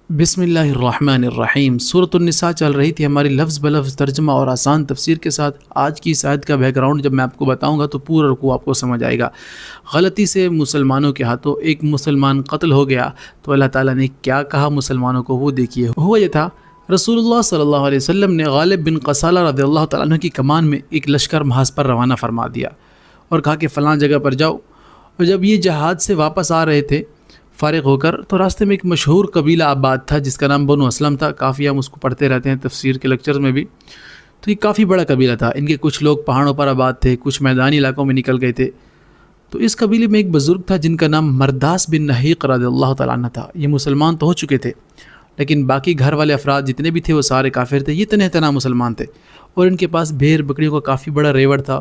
بسم اللہ الرحمن الرحیم۔ سورۃ النساء چل رہی تھی ہماری لفظ بلفظ ترجمہ اور آسان تفسیر کے ساتھ۔ آج کی اس آیت کا بیک گراؤنڈ جب میں آپ کو بتاؤں گا تو پورا رکوع آپ کو سمجھ آئے گا۔ غلطی سے مسلمانوں کے ہاتھوں ایک مسلمان قتل ہو گیا تو اللہ تعالیٰ نے کیا کہا مسلمانوں کو، وہ دیکھیے۔ ہوا یہ تھا، رسول اللہ صلی اللہ علیہ وسلم نے غالب بن قصالہ رضی اللہ تعالیٰ عنہ کی کمان میں ایک لشکر محاذ پر روانہ فرما دیا اور کہا کہ فلاں جگہ پر جاؤ۔ اور جب یہ جہاد سے واپس آ رہے تھے فارغ ہو کر، تو راستے میں ایک مشہور قبیلہ آباد تھا جس کا نام بنو اسلم تھا۔ کافی ہم اس کو پڑھتے رہتے ہیں تفسیر کے لیکچرز میں بھی۔ تو یہ کافی بڑا قبیلہ تھا، ان کے کچھ لوگ پہاڑوں پر آباد تھے، کچھ میدانی علاقوں میں نکل گئے تھے۔ تو اس قبیلے میں ایک بزرگ تھا جن کا نام مرداس بن نحیق رضی اللہ تعالیٰ عنہ تھا۔ یہ مسلمان تو ہو چکے تھے لیکن باقی گھر والے افراد جتنے بھی تھے وہ سارے کافر تھے، یہ تنہ مسلمان تھے، اور ان کے پاس بھیڑ بکریوں کا کافی بڑا ریوڑ تھا۔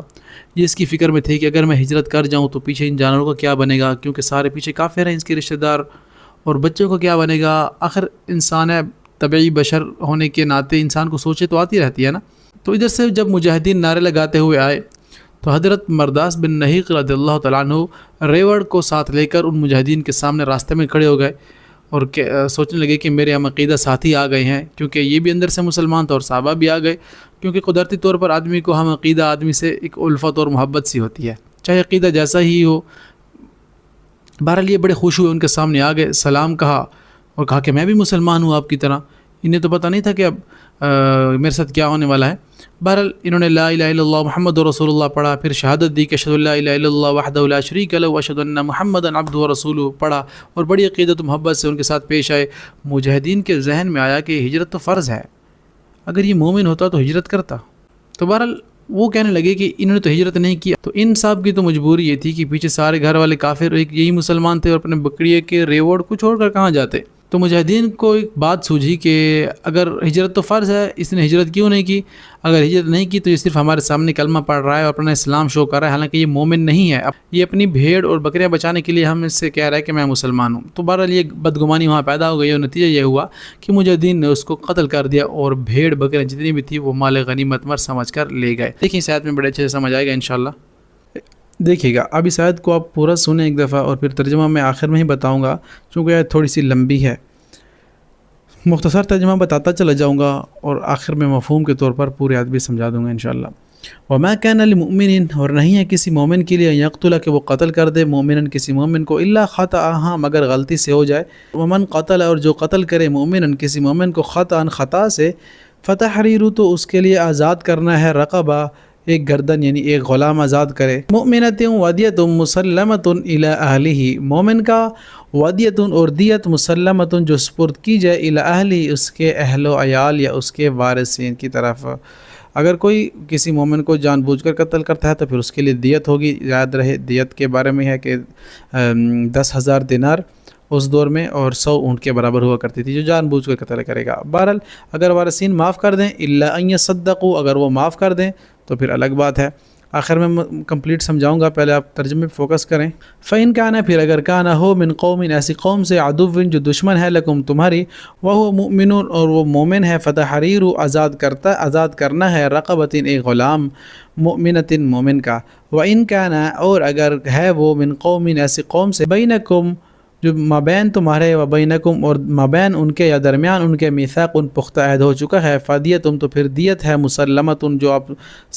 یہ اس کی فکر میں تھے کہ اگر میں ہجرت کر جاؤں تو پیچھے ان جانوروں کا کیا بنے گا، کیونکہ سارے پیچھے کافر ہیں، اس کے رشتہ دار، اور بچوں کو کیا بنے گا۔ آخر انسان ہے، طبعی بشر ہونے کے ناطے انسان کو سوچے تو آتی رہتی ہے نا۔ تو ادھر سے جب مجاہدین نعرے لگاتے ہوئے آئے تو حضرت مرداس بن نحیق رضی اللہ تعالیٰ عنہ ریوڑ کو ساتھ لے کر ان مجاہدین کے سامنے راستے میں کھڑے ہو گئے اور سوچنے لگے کہ میرے ہم عقیدہ ساتھی آ گئے ہیں، کیونکہ یہ بھی اندر سے مسلمان تھا اور صحابہ بھی آ گئے، کیونکہ قدرتی طور پر آدمی کو ہم عقیدہ آدمی سے ایک الفت اور محبت سی ہوتی ہے، چاہے عقیدہ جیسا ہی ہو۔ بہرحال یہ بڑے خوش ہوئے، ان کے سامنے آ گئے، سلام کہا اور کہا کہ میں بھی مسلمان ہوں آپ کی طرح۔ انہیں تو پتہ نہیں تھا کہ اب میرے ساتھ کیا ہونے والا ہے۔ بہرحال انہوں نے لا الہ الا اللہ محمد رسول اللہ پڑھا، پھر شہادت دی کہ اشہد ان لا الہ الا اللہ وحدہ لا شریک لہ واشہد ان محمدا عبدہ ورسولہ پڑھا، اور بڑی عقیدت و محبت سے ان کے ساتھ پیش آئے۔ مجاہدین کے ذہن میں آیا کہ ہجرت تو فرض ہے، اگر یہ مومن ہوتا تو ہجرت کرتا۔ تو بہرحال وہ کہنے لگے کہ انہوں نے تو ہجرت نہیں کی، تو ان صاحب کی تو مجبوری یہ تھی کہ پیچھے سارے گھر والے کافر، ایک یہی مسلمان تھے اور اپنے بکریے کے ریوڑ کو چھوڑ کر کہاں جاتے۔ تو مجاہدین کو ایک بات سوجھی کہ اگر ہجرت تو فرض ہے، اس نے ہجرت کیوں نہیں کی؟ اگر ہجرت نہیں کی تو یہ صرف ہمارے سامنے کلمہ پڑھ رہا ہے اور اپنا اسلام شو کر رہا ہے، حالانکہ یہ مومن نہیں ہے، یہ اپنی بھیڑ اور بکریاں بچانے کے لیے ہم اس سے کہہ رہا ہے کہ میں مسلمان ہوں۔ تو بہرحال یہ بدگمانی وہاں پیدا ہو گئی اور نتیجہ یہ ہوا کہ مجاہدین نے اس کو قتل کر دیا اور بھیڑ بکریاں جتنی بھی تھی وہ مال غنیمت مر سمجھ کر لے گئے۔ دیکھیں اس آیت میں بڑے اچھے سے سمجھ آئے گا انشاءاللہ۔ دیکھیے گا اب اس آیت کو آپ پورا سنیں ایک دفعہ، اور پھر ترجمہ میں آخر میں ہی بتاؤں گا چونکہ آیت تھوڑی سی لمبی ہے۔ مختصر ترجمہ بتاتا چلا جاؤں گا اور آخر میں مفہوم کے طور پر پوری آیت بھی سمجھا دوں گا انشاءاللہ۔ وما كان للمؤمن، اور نہیں ہے کسی مومن کے لیے، یقتل کہ وہ قتل کر دے مومن کسی مومن کو، الا خطأ مگر غلطی سے ہو جائے، ومن قتل اور جو قتل کرے مومن کسی مومن کو خطأ خطا سے، فتحریر تو اس کے لیے آزاد کرنا ہے، رقبہ ایک گردن یعنی ایک غلام آزاد کرے، مؤمنۃ ودیۃ مسلمۃ الی اہلہ، مومن کا ودیۃ اور دیت مسلمۃ جو سپرد کی جائے الی اہلہ اس کے اہل و عیال یا اس کے وارثین کی طرف۔ اگر کوئی کسی مومن کو جان بوجھ کر قتل کرتا ہے تو پھر اس کے لیے دیت ہوگی۔ یاد رہے دیت کے بارے میں ہے کہ 10,000 دینار اس دور میں اور 100 اونٹ کے برابر ہوا کرتی تھی جو جان بوجھ کر قتل کرے گا۔ بہرحال اگر وارثین معاف کر دیں، الا ان یصدقوا اگر وہ معاف کر دیں تو پھر الگ بات ہے۔ آخر میں کمپلیٹ سمجھاؤں گا، پہلے آپ ترجمے پہ فوکس کریں۔ فَإِن كَانَ پھر اگر کانا ہو من قوم ایسی قوم سے، عدو جو دشمن ہے، لکم تمہاری، وَهُوَ مُؤْمِنٌ اور وہ مومن ہے، فتحریر آزاد کرنا ہے، رقبۃ ایک غلام، مؤمنۃ مومن کا، وَإِن كَانَ اور اگر ہے وہ من قوم ایسی قوم سے، بینکم جو مابین تمہارے، و بینکم اور مابین ان کے یا درمیان ان کے، میثاق ان پختہ عہد ہو چکا ہے، فدیتم تو پھر دیت ہے، مسلمتن جو آپ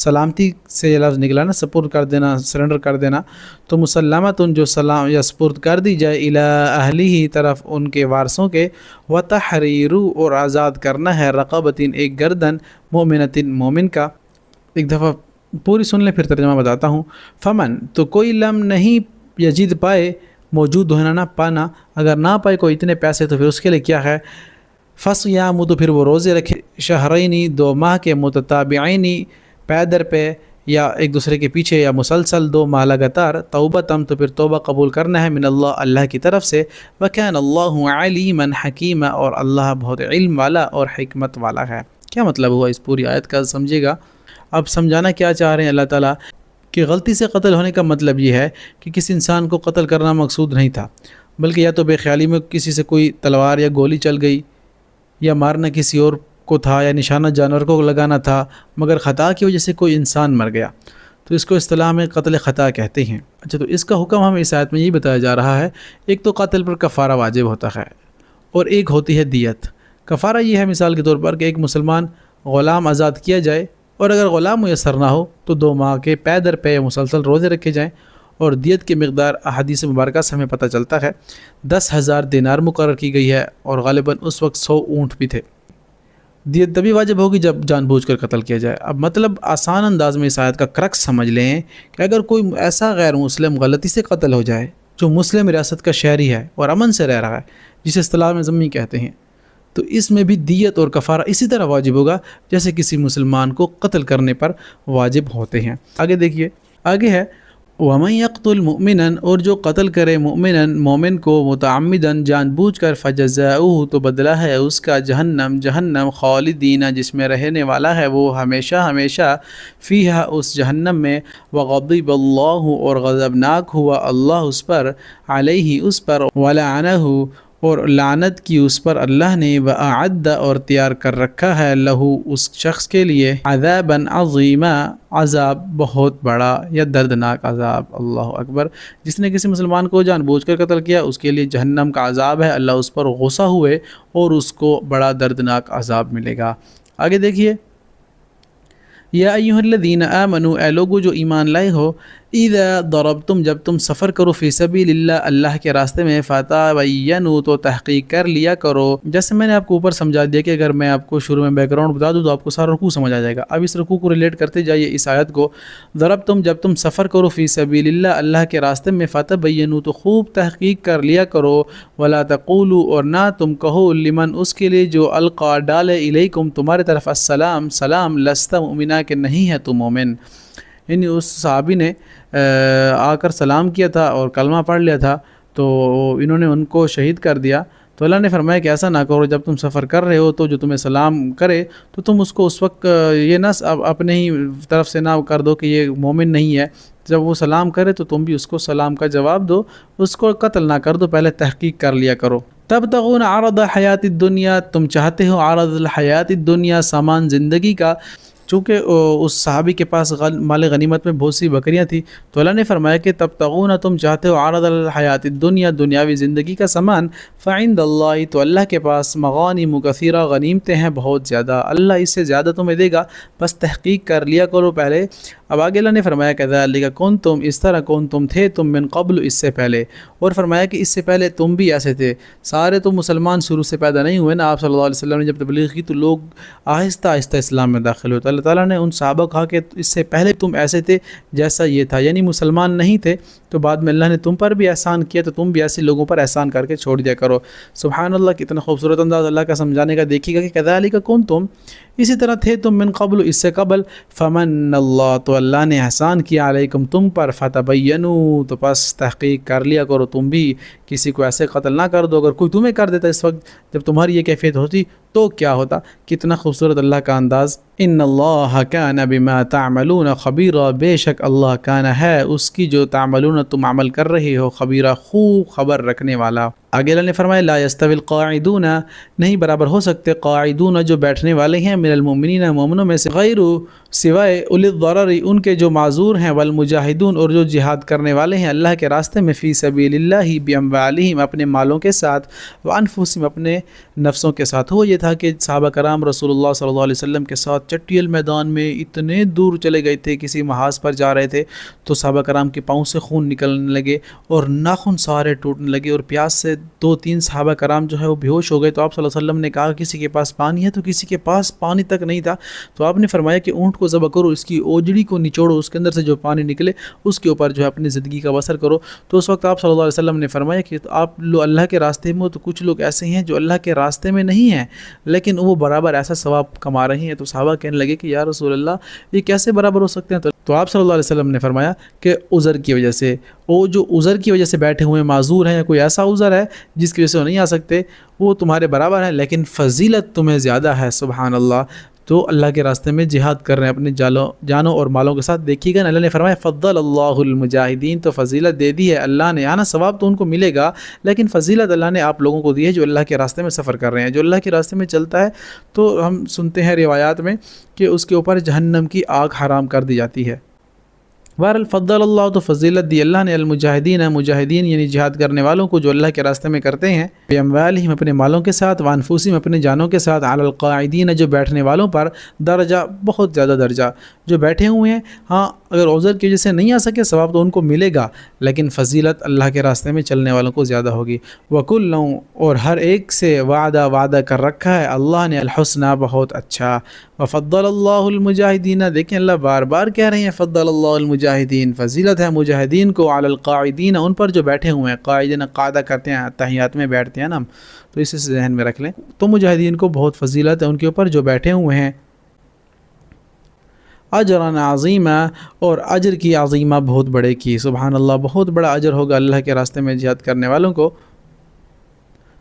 سلامتی سے یہ لفظ نکلا نا، سپرد کر دینا، سرنڈر کر دینا، تو مسلمتن جو سلام یا سپرد کر دی جائے، الی اہلہ طرف ان کے وارثوں کے، وتحریر اور آزاد کرنا ہے، رقبۃ ایک گردن، مؤمنۃ مومن کا۔ ایک دفعہ پوری سن لیں پھر ترجمہ بتاتا ہوں۔ فمن تو کوئی لم نہیں یجد پائے، موجود ہونا نہ پانا، اگر نہ پائے کوئی اتنے پیسے تو پھر اس کے لیے کیا ہے، فصیام تو پھر وہ روزے رکھے، شہرینی 2 ماہ کے، متتابعینی پے در پہ یا ایک دوسرے کے پیچھے، یا مسلسل 2 ماہ لگاتار، توبتم تو پھر توبہ قبول کرنا ہے، من اللہ کی طرف سے، وکان اللہ علیما حکیما اور اللہ بہت علم والا اور حکمت والا ہے۔ کیا مطلب ہوا اس پوری آیت کا، سمجھے گا۔ اب سمجھانا کیا چاہ رہے ہیں اللہ تعالیٰ کہ غلطی سے قتل ہونے کا مطلب یہ ہے کہ کسی انسان کو قتل کرنا مقصود نہیں تھا، بلکہ یا تو بے خیالی میں کسی سے کوئی تلوار یا گولی چل گئی، یا مارنا کسی اور کو تھا، یا نشانہ جانور کو لگانا تھا، مگر خطا کی وجہ سے کوئی انسان مر گیا تو اس کو اصطلاح میں قتل خطا کہتے ہیں۔ اچھا، تو اس کا حکم ہمیں اس آیت میں یہی بتایا جا رہا ہے، ایک تو قاتل پر کفارہ واجب ہوتا ہے، اور ایک ہوتی ہے دیت۔ کفارہ یہ ہے مثال کے طور پر کہ ایک مسلمان غلام آزاد کیا جائے، اور اگر غلام میسر نہ ہو تو 2 ماہ کے پے در پے مسلسل روزے رکھے جائیں، اور دیت کی مقدار احادیث مبارکہ سے ہمیں پتہ چلتا ہے 10,000 دینار مقرر کی گئی ہے، اور غالباً اس وقت 100 اونٹ بھی تھے۔ دیت تبھی واجب ہوگی جب جان بوجھ کر قتل کیا جائے۔ اب مطلب آسان انداز میں اس آیت کا کرکس سمجھ لیں کہ اگر کوئی ایسا غیر مسلم غلطی سے قتل ہو جائے جو مسلم ریاست کا شہری ہے اور امن سے رہ رہا ہے، جسے اصطلاح میں ذمی کہتے ہیں، تو اس میں بھی دیت اور کفارہ اسی طرح واجب ہوگا جیسے کسی مسلمان کو قتل کرنے پر واجب ہوتے ہیں۔ آگے دیکھیے، آگے ہے وَمَن يَقْتُلْ مُؤْمِنًا، اور جو قتل کرے مومن کو متعمدًا جان بوجھ کر، فَجَزَاؤُهُ، تو بدلہ ہے اس کا جہنم خالدین، جس میں رہنے والا ہے وہ ہمیشہ ہمیشہ، فیہا، اس جہنم میں، وغضب اللہ، اور غضبناک ہوا اللہ اس پر، علیہ، اس پر، ولعنہ، اور لعنت کی اس پر اللہ نے، وَأَعَدَّ، اور تیار کر رکھا ہے، لہو، اس شخص کے لیے، عذابًا عظیما، عذاب بہت بڑا یا دردناک عذاب۔ اللہ اکبر۔ جس نے کسی مسلمان کو جان بوجھ کر قتل کیا اس کے لیے جہنم کا عذاب ہے، اللہ اس پر غصہ ہوئے اور اس کو بڑا دردناک عذاب ملے گا۔ آگے دیکھیے، یا ایھا الذین آمنوا، اے لوگو جو ایمان لائے ہو، اذا ضربتم، جب تم سفر کرو، فی سبیل اللہ، اللہ کے راستے میں، فتبینوا، تو تحقیق کر لیا کرو۔ جیسے میں نے آپ کو اوپر سمجھا دیا کہ اگر میں آپ کو شروع میں بیک گراؤنڈ بتا دوں تو آپ کو سارا رکوع سمجھ آ جائے گا۔ اب اس رکوع کو ریلیٹ کرتے جائیے اس آیت کو۔ ضربتم، جب تم سفر کرو، فی سبیل اللہ، اللہ کے راستے میں، فتبینوا، تو خوب تحقیق کر لیا کرو، ولا تقولوا، اور نہ تم کہو، لمن، اس کے لیے جو القا، ڈالے، الیکم، تمہارے طرف، السلام، سلام، لست مؤمنا، کہ نہیں ہے تو مومن۔ یعنی اس صحابی نے آ کر سلام کیا تھا اور کلمہ پڑھ لیا تھا، تو انہوں نے ان کو شہید کر دیا۔ تو اللہ نے فرمایا کہ ایسا نہ کرو، جب تم سفر کر رہے ہو تو جو تمہیں سلام کرے تو تم اس کو اس وقت یہ نہ اپنے ہی طرف سے نہ کر دو کہ یہ مومن نہیں ہے۔ جب وہ سلام کرے تو تم بھی اس کو سلام کا جواب دو، اس کو قتل نہ کر دو، پہلے تحقیق کر لیا کرو۔ تبتغون عرض حیات الدنیا، تم چاہتے ہو عرض الحیات الدنیا، سامان زندگی کا۔ چونکہ اس صحابی کے پاس مال غنیمت میں بہت سی بکریاں تھیں، تو اللہ نے فرمایا کہ تبتغون، تم چاہتے ہو عرض الحیات الدنیا، دنیاوی زندگی کا سامان، فعند اللہ، تو اللہ کے پاس، مغانم کثیرہ، غنیمتیں ہیں بہت زیادہ، اللہ اس سے زیادہ تمہیں دے گا، بس تحقیق کر لیا کرو پہلے۔ اب آگے اللہ نے فرمایا کذالک کنتم، اس طرح تم تھے تم، من قبل، اس سے پہلے، اور فرمایا کہ اس سے پہلے تم بھی ایسے تھے۔ سارے تو مسلمان شروع سے پیدا نہیں ہوئے نا، آپ صلی اللہ علیہ وسلم نے جب تبلیغ کی تو لوگ آہستہ آہستہ اسلام میں داخل ہوئے، تو اللہ تعالیٰ نے ان صحابہ کہا کہ اس سے پہلے تم ایسے تھے جیسا یہ تھا، یعنی مسلمان نہیں تھے، تو بعد میں اللہ نے تم پر بھی احسان کیا، تو تم بھی ایسے لوگوں پر احسان کر کے چھوڑ دیا کرو۔ سبحان اللہ، کتنا خوبصورت انداز اللہ کا سمجھانے کا دیکھیے گا کہ کذالک کنتم، اسی طرح تھے تم، من قبل، اس سے قبل، فمن اللہ، تو اللہ نے احسان کیا، علیکم، تم پر، فتبینوا، تو پس تحقیق کر لیا کرو، تم بھی کسی کو ایسے قتل نہ کر دو۔ اگر کوئی تمہیں کر دیتا اس وقت جب تمہاری یہ کیفیت ہوتی تو کیا ہوتا؟ کتنا خوبصورت اللہ کا انداز۔ ان اللہ کان بما تعملون خبیرا، بے شک اللہ کان ہے اس کی جو تعملون تم عمل کر رہے ہو، خبیرہ، خوب خبر رکھنے والا۔ آگے اللہ نے فرمایا لا یستوی القاعدون، نہیں برابر ہو سکتے، قاعدون، جو بیٹھنے والے ہیں، من المؤمنین، مومنوں میں سے، غیر، سوائے، اولی الضرر، ان کے جو معذور ہیں، والمجاہدون، اور جو جہاد کرنے والے ہیں اللہ کے راستے میں، فی سبیل اللہ، باموالہم، اپنے مالوں کے ساتھ، وانفسہم، اپنے نفسوں کے ساتھ۔ ہو یہ تھا کہ صحابہ کرام رسول اللہ صلی اللہ علیہ وسلم کے ساتھ چٹیل میدان میں اتنے دور چلے گئے تھے، کسی محاذ پر جا رہے تھے تو صحابہ کرام کے پاؤں سے خون نکلنے لگے اور ناخن سارے ٹوٹنے لگے، اور پیاس سے 2-3 صحابہ کرام جو ہے وہ بے ہوش ہو گئے۔ تو آپ صلی اللہ علیہ وسلم نے کہا کسی کے پاس پانی ہے، تو کسی کے پاس پانی تک نہیں تھا، تو آپ نے فرمایا کہ اونٹ کو ذبح کرو، اس کی اوجڑی کو نچوڑو، اس کے اندر سے جو پانی نکلے اس کے اوپر جو ہے اپنی زندگی کا بسر کرو۔ تو اس وقت آپ صلی اللہ علیہ وسلم نے فرمایا کہ آپ لوگ اللہ کے راستے میں ہو، تو کچھ لوگ ایسے ہیں جو اللہ کے راستے میں نہیں ہیں لیکن وہ برابر ایسا ثواب کما رہے ہیں۔ تو صحابہ کہنے لگے کہ یا رسول اللہ، یہ کیسے برابر ہو سکتے ہیں؟ تو آپ صلی اللہ علیہ وسلم نے فرمایا کہ عذر کی وجہ سے، وہ جو عذر کی وجہ سے بیٹھے ہوئے معذور ہیں، یا کوئی ایسا عذر ہے جس کی وجہ سے وہ نہیں آ سکتے، وہ تمہارے برابر ہے، لیکن فضیلت تمہیں زیادہ ہے۔ سبحان اللہ۔ تو اللہ کے راستے میں جہاد کر رہے ہیں اپنے جانوں اور مالوں کے ساتھ۔ دیکھیے گا اللہ نے فرمایا فضل اللہ المجاہدین، تو فضیلت دے دی ہے اللہ نے، آنا ثواب تو ان کو ملے گا لیکن فضیلت اللہ نے آپ لوگوں کو دی ہے جو اللہ کے راستے میں سفر کر رہے ہیں۔ جو اللہ کے راستے میں چلتا ہے تو ہم سنتے ہیں روایات میں کہ اس کے اوپر جہنم کی آگ حرام کر دی جاتی ہے، بہرحال فضل اللہ تو فضیلت دی اللہ نے المجاہدین مجاہدین یعنی جہاد کرنے والوں کو جو اللہ کے راستے میں کرتے ہیں، باموالہم اپنے مالوں کے ساتھ، وانفسہم اپنے جانوں کے ساتھ، علی القاعدین جو بیٹھنے والوں پر، درجہ بہت زیادہ درجہ، جو بیٹھے ہوئے ہیں ہاں اگر عذر کی وجہ سے نہیں آ سکے ثواب تو ان کو ملے گا، لیکن فضیلت اللہ کے راستے میں چلنے والوں کو زیادہ ہوگی۔ وکل اور ہر ایک سے وعدہ کر رکھا ہے اللہ نے الحسنہ بہت اچھا۔ وفضل اللہ المجاہدین، دیکھیں اللہ بار بار کہہ رہے ہیں فضل اللہ المجاہدین، فضیلت ہے مجاہدین کو، علی القاعدین ان پر جو بیٹھے ہوئے ہیں، قاعدین قاعدہ کرتے ہیں تحیات میں بیٹھتے ہیں نا ہم، تو اسے ذہن میں رکھ لیں، تو مجاہدین کو بہت فضیلت ہے ان کے اوپر جو بیٹھے ہوئے ہیں۔ اجرا عظیمہ، اور اجر کی عظیمہ بہت بڑے کی، سبحان اللہ بہت بڑا اجر ہوگا اللہ کے راستے میں جہاد کرنے والوں کو۔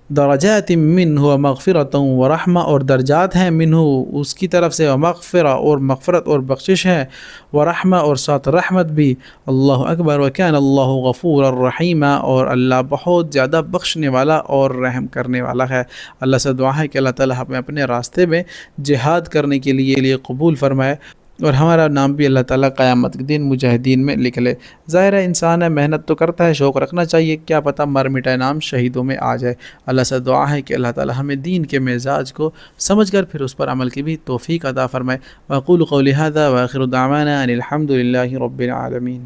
درجات منہ و مغفرۃ و رحمہ، اور درجات ہیں منہ اس کی طرف سے، و مغفرہ اور مغفرت اور بخشش ہے، و رحمہ اور ساتھ رحمت بھی۔ اللہ اکبر، وکان اللہ غفور الرحیم، اور اللہ بہت زیادہ بخشنے والا اور رحم کرنے والا ہے۔ اللہ سے دعا ہے کہ اللہ تعالیٰ ہمیں اپنے راستے میں جہاد کرنے کے لیے قبول فرمائے، اور ہمارا نام بھی اللہ تعالیٰ قیامت کے دن مجاہدین میں لکھ لے۔ ظاہر ہے انسان ہے، محنت تو کرتا ہے، شوق رکھنا چاہیے، کیا پتہ مر مٹا نام شہیدوں میں آ جائے۔ اللہ سے دعا ہے کہ اللہ تعالیٰ ہمیں دین کے مزاج کو سمجھ کر پھر اس پر عمل کی بھی توفیق عطا فرمائے۔ وأقول قولی ھذا وآخر دعوانا ان الحمد للہ رب العالمین۔